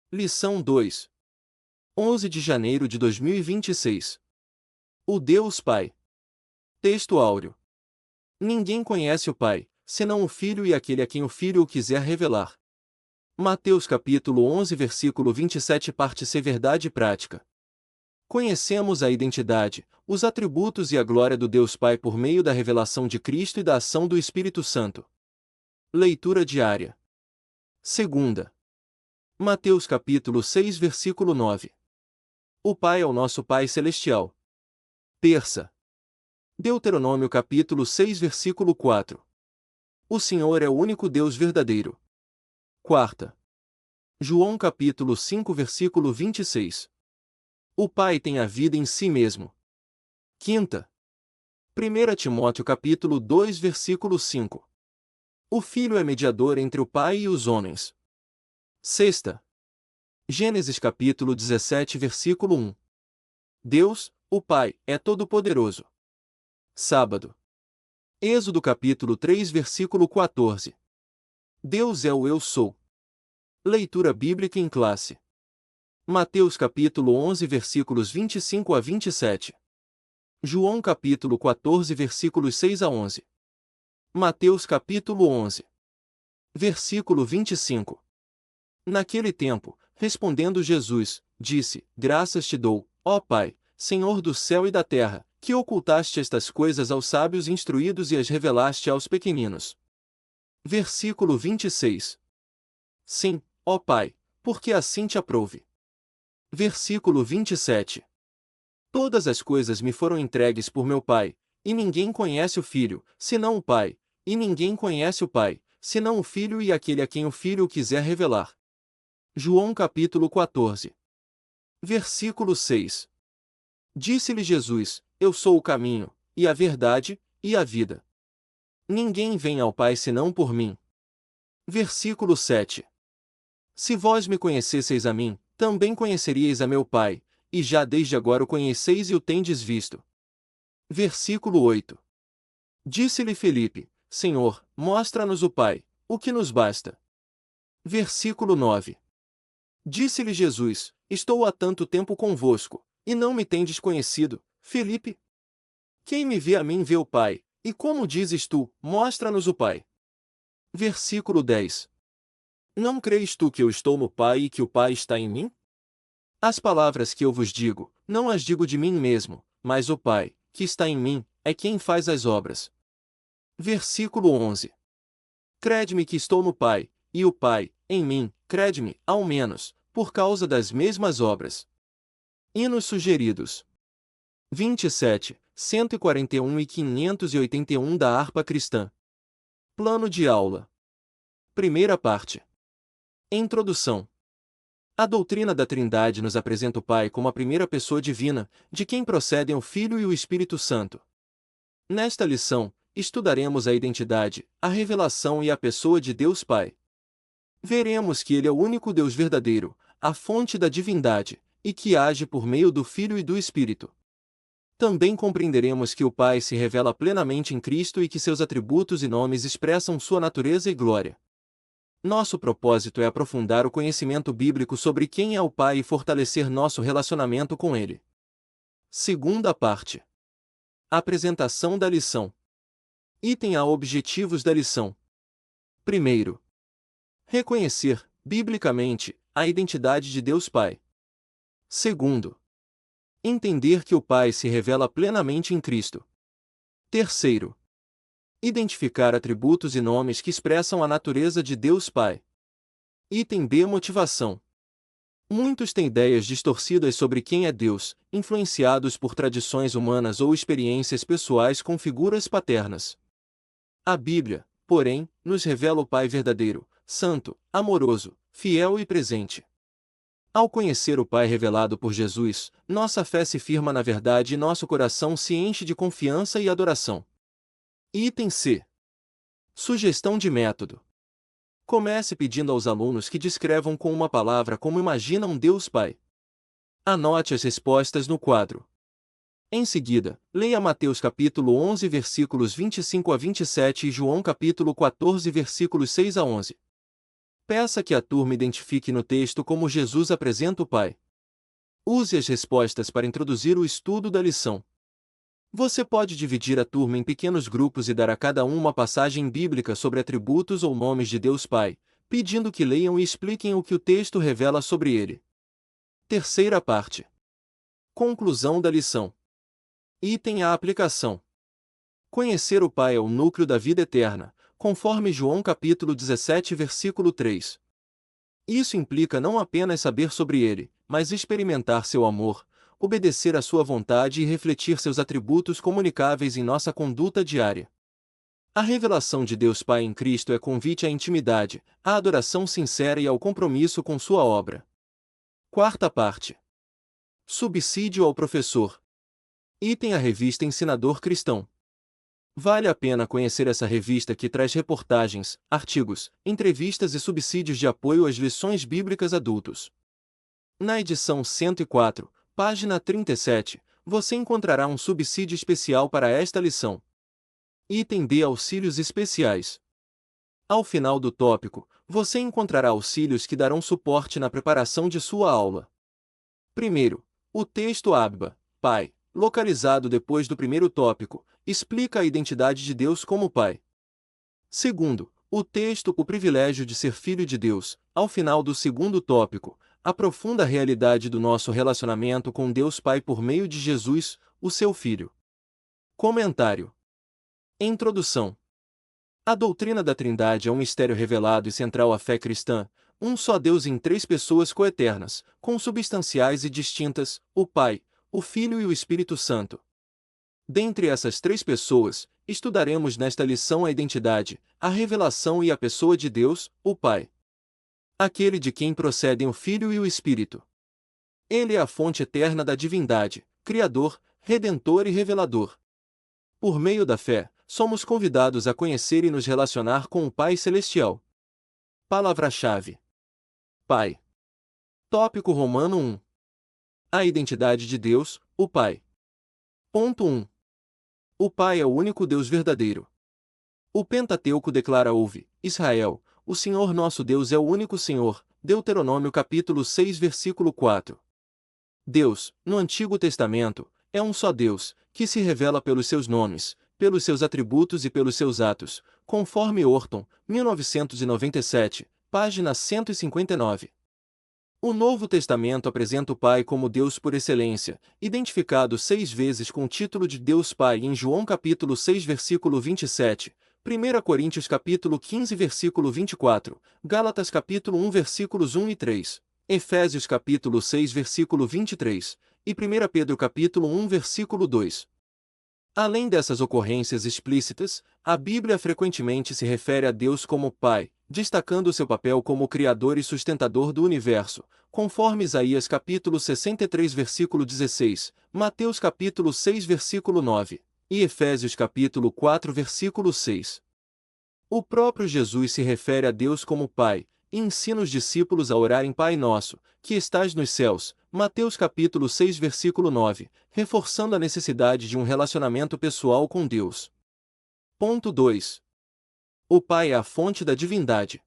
Lição 2. 11 de janeiro de 2026. O Deus Pai. Texto áureo. Ninguém conhece o Pai, senão o Filho e aquele a quem o Filho o quiser revelar. Mateus capítulo 11 versículo 27 parte C. Verdade prática. Conhecemos a identidade, os atributos e a glória do Deus Pai por meio da revelação de Cristo e da ação do Espírito Santo. Leitura diária. Segunda. Mateus capítulo 6 versículo 9. O Pai é o nosso Pai celestial. Terça. Deuteronômio capítulo 6 versículo 4. O Senhor é o único Deus verdadeiro. Quarta. João capítulo 5 versículo 26. O Pai tem a vida em si mesmo. Quinta. 1 Timóteo capítulo 2 versículo 5. O Filho é mediador entre o Pai e os homens. Sexta. Gênesis capítulo 17 versículo 1. Deus, o Pai, é todo-poderoso. Sábado. Êxodo capítulo 3 versículo 14. Deus é o Eu Sou. Leitura bíblica em classe. Mateus capítulo 11 versículos 25 a 27. João capítulo 14 versículos 6 a 11. Mateus capítulo 11. Versículo 25. Naquele tempo, respondendo Jesus, disse: Graças te dou, ó Pai, Senhor do céu e da terra, que ocultaste estas coisas aos sábios instruídos e as revelaste aos pequeninos. Versículo 26. Sim, ó Pai, porque assim te aprouve. Versículo 27. Todas as coisas me foram entregues por meu Pai, e ninguém conhece o Filho, senão o Pai, e ninguém conhece o Pai, senão o Filho e aquele a quem o Filho o quiser revelar. João capítulo 14. Versículo 6. Disse-lhe Jesus: Eu sou o caminho, e a verdade, e a vida. Ninguém vem ao Pai senão por mim. Versículo 7. Se vós me conhecesseis a mim, também conheceríeis a meu Pai, e já desde agora o conheceis e o tendes visto. Versículo 8. Disse-lhe Felipe: Senhor, mostra-nos o Pai, o que nos basta. Versículo 9. Disse-lhe Jesus: Estou há tanto tempo convosco, e não me tendes conhecido, Felipe? Quem me vê a mim vê o Pai, e como dizes tu, mostra-nos o Pai. Versículo 10. Não creis tu que eu estou no Pai e que o Pai está em mim? As palavras que eu vos digo, não as digo de mim mesmo, mas o Pai, que está em mim, é quem faz as obras. Versículo 11. Crede-me que estou no Pai, e o Pai, em mim, crede-me, ao menos, por causa das mesmas obras. Hinos sugeridos. 27, 141 e 581 da harpa cristã. Plano de aula. Primeira parte. Introdução. A doutrina da Trindade nos apresenta o Pai como a primeira pessoa divina, de quem procedem o Filho e o Espírito Santo. Nesta lição, estudaremos a identidade, a revelação e a pessoa de Deus Pai. Veremos que Ele é o único Deus verdadeiro, a fonte da divindade, e que age por meio do Filho e do Espírito. Também compreenderemos que o Pai se revela plenamente em Cristo e que seus atributos e nomes expressam sua natureza e glória. Nosso propósito é aprofundar o conhecimento bíblico sobre quem é o Pai e fortalecer nosso relacionamento com Ele. Segunda parte. Apresentação da lição. Item A. Objetivos da lição. Primeiro. Reconhecer, biblicamente, a identidade de Deus Pai. Segundo. Entender que o Pai se revela plenamente em Cristo. Terceiro. Identificar atributos e nomes que expressam a natureza de Deus Pai. Item B. Motivação. Muitos têm ideias distorcidas sobre quem é Deus, influenciados por tradições humanas ou experiências pessoais com figuras paternas. A Bíblia, porém, nos revela o Pai verdadeiro, santo, amoroso, fiel e presente. Ao conhecer o Pai revelado por Jesus, nossa fé se firma na verdade e nosso coração se enche de confiança e adoração. Item C. Sugestão de método. Comece pedindo aos alunos que descrevam com uma palavra como imaginam Deus Pai. Anote as respostas no quadro. Em seguida, leia Mateus capítulo 11 versículos 25 a 27 e João capítulo 14 versículos 6 a 11. Peça que a turma identifique no texto como Jesus apresenta o Pai. Use as respostas para introduzir o estudo da lição. Você pode dividir a turma em pequenos grupos e dar a cada um uma passagem bíblica sobre atributos ou nomes de Deus Pai, pedindo que leiam e expliquem o que o texto revela sobre ele. Terceira parte. Conclusão da lição. Item A aplicação. Conhecer o Pai é o núcleo da vida eterna, conforme João capítulo 17 versículo 3. Isso implica não apenas saber sobre ele, mas experimentar seu amor, obedecer à sua vontade e refletir seus atributos comunicáveis em nossa conduta diária. A revelação de Deus Pai em Cristo é convite à intimidade, à adoração sincera e ao compromisso com sua obra. Quarta parte. Subsídio ao professor. Item A revista Ensinador Cristão. Vale a pena conhecer essa revista que traz reportagens, artigos, entrevistas e subsídios de apoio às lições bíblicas adultos. Na edição 104, página 37, você encontrará um subsídio especial para esta lição. Item D Auxílios especiais. Ao final do tópico, você encontrará auxílios que darão suporte na preparação de sua aula. Primeiro, o texto Abba, Pai, localizado depois do primeiro tópico, explica a identidade de Deus como Pai. Segundo, o texto O privilégio de ser filho de Deus, ao final do segundo tópico, aprofunda a realidade do nosso relacionamento com Deus Pai por meio de Jesus, o seu Filho. Comentário. Introdução. A doutrina da Trindade é um mistério revelado e central à fé cristã, um só Deus em três pessoas coeternas, consubstanciais e distintas, o Pai, o Filho e o Espírito Santo. Dentre essas três pessoas, estudaremos nesta lição a identidade, a revelação e a pessoa de Deus, o Pai. Aquele de quem procedem o Filho e o Espírito. Ele é a fonte eterna da divindade, Criador, Redentor e Revelador. Por meio da fé, somos convidados a conhecer e nos relacionar com o Pai Celestial. Palavra-chave. Pai. Tópico Romano 1. A identidade de Deus, o Pai. Ponto 1. O Pai é o único Deus verdadeiro. O Pentateuco declara: ouve, Israel, o Senhor nosso Deus é o único Senhor, Deuteronômio capítulo 6 versículo 4. Deus, no Antigo Testamento, é um só Deus, que se revela pelos seus nomes, pelos seus atributos e pelos seus atos, conforme Orton, 1997, página 159. O Novo Testamento apresenta o Pai como Deus por excelência, identificado 6 vezes com o título de Deus Pai em João capítulo 6 versículo 27, 1 Coríntios capítulo 15 versículo 24, Gálatas capítulo 1 versículos 1 e 3, Efésios capítulo 6 versículo 23, e 1 Pedro capítulo 1 versículo 2. Além dessas ocorrências explícitas, a Bíblia frequentemente se refere a Deus como Pai, destacando seu papel como Criador e sustentador do universo, conforme Isaías capítulo 63 versículo 16, Mateus capítulo 6 versículo 9, e Efésios capítulo 4 versículo 6. O próprio Jesus se refere a Deus como Pai, e ensina os discípulos a orarem Pai Nosso, que estás nos céus, Mateus capítulo 6 versículo 9, reforçando a necessidade de um relacionamento pessoal com Deus. Ponto 2. O Pai é a fonte da divindade.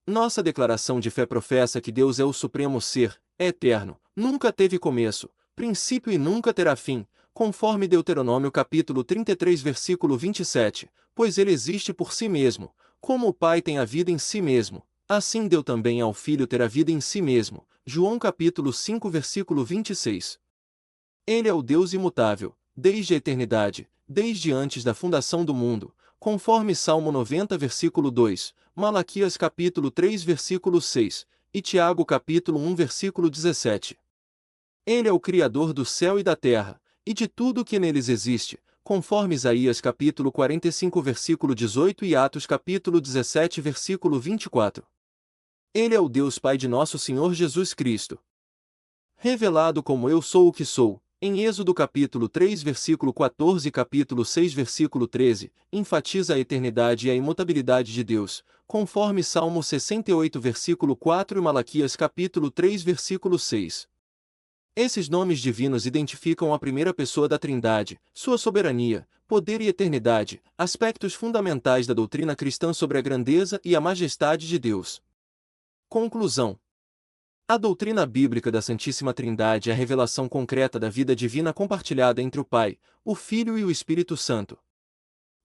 Nossa declaração de fé professa que Deus é o supremo ser, é eterno, nunca teve começo, princípio e nunca terá fim, conforme Deuteronômio capítulo 33 versículo 27, pois ele existe por si mesmo, como o Pai tem a vida em si mesmo, assim deu também ao Filho ter a vida em si mesmo, João capítulo 5 versículo 26. Ele é o Deus imutável, desde a eternidade, desde antes da fundação do mundo, conforme Salmo 90 versículo 2, Malaquias capítulo 3 versículo 6, e Tiago capítulo 1 versículo 17. Ele é o Criador do céu e da terra, e de tudo o que neles existe, conforme Isaías capítulo 45 versículo 18 e Atos capítulo 17 versículo 24. Ele é o Deus Pai de nosso Senhor Jesus Cristo. Revelado como eu sou o que sou, em Êxodo capítulo 3 versículo 14 e capítulo 6 versículo 13, enfatiza a eternidade e a imutabilidade de Deus, conforme Salmo 68 versículo 4 e Malaquias capítulo 3 versículo 6. Esses nomes divinos identificam a primeira pessoa da Trindade, sua soberania, poder e eternidade, aspectos fundamentais da doutrina cristã sobre a grandeza e a majestade de Deus. Conclusão. A doutrina bíblica da Santíssima Trindade é a revelação concreta da vida divina compartilhada entre o Pai, o Filho e o Espírito Santo.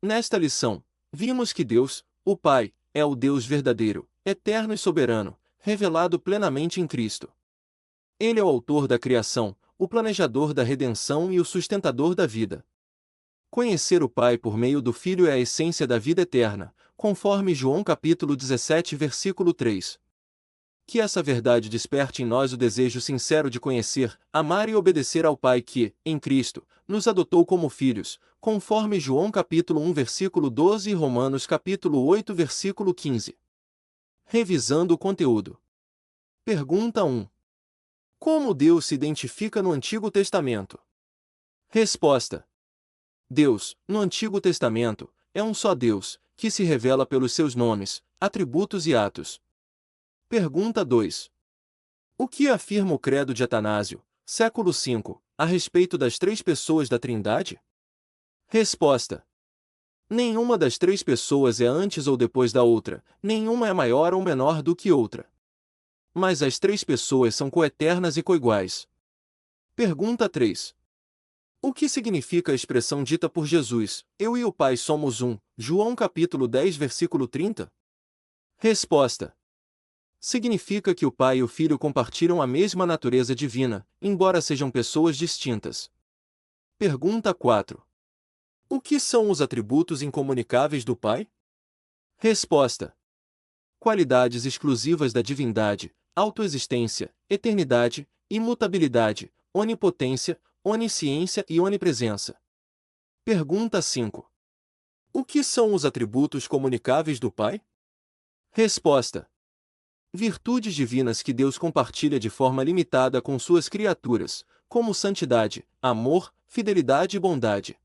Nesta lição, vimos que Deus, o Pai, é o Deus verdadeiro, eterno e soberano, revelado plenamente em Cristo. Ele é o autor da criação, o planejador da redenção e o sustentador da vida. Conhecer o Pai por meio do Filho é a essência da vida eterna, conforme João capítulo 17, versículo 3. Que essa verdade desperte em nós o desejo sincero de conhecer, amar e obedecer ao Pai que, em Cristo, nos adotou como filhos, conforme João capítulo 1, versículo 12 e Romanos capítulo 8, versículo 15. Revisando o conteúdo. Pergunta 1. Como Deus se identifica no Antigo Testamento? Resposta. Deus, no Antigo Testamento, é um só Deus, que se revela pelos seus nomes, atributos e atos. Pergunta 2. O que afirma o credo de Atanásio, século V, a respeito das três pessoas da Trindade? Resposta. Nenhuma das três pessoas é antes ou depois da outra, nenhuma é maior ou menor do que outra. Mas as três pessoas são coeternas e coiguais. Pergunta 3. O que significa a expressão dita por Jesus, eu e o Pai somos um, João capítulo 10, versículo 30? Resposta. Significa que o Pai e o Filho compartilham a mesma natureza divina, embora sejam pessoas distintas. Pergunta 4. O que são os atributos incomunicáveis do Pai? Resposta. Qualidades exclusivas da divindade, autoexistência, eternidade, imutabilidade, onipotência, onisciência e onipresença. Pergunta 5. O que são os atributos comunicáveis do Pai? Resposta. Virtudes divinas que Deus compartilha de forma limitada com suas criaturas, como santidade, amor, fidelidade e bondade.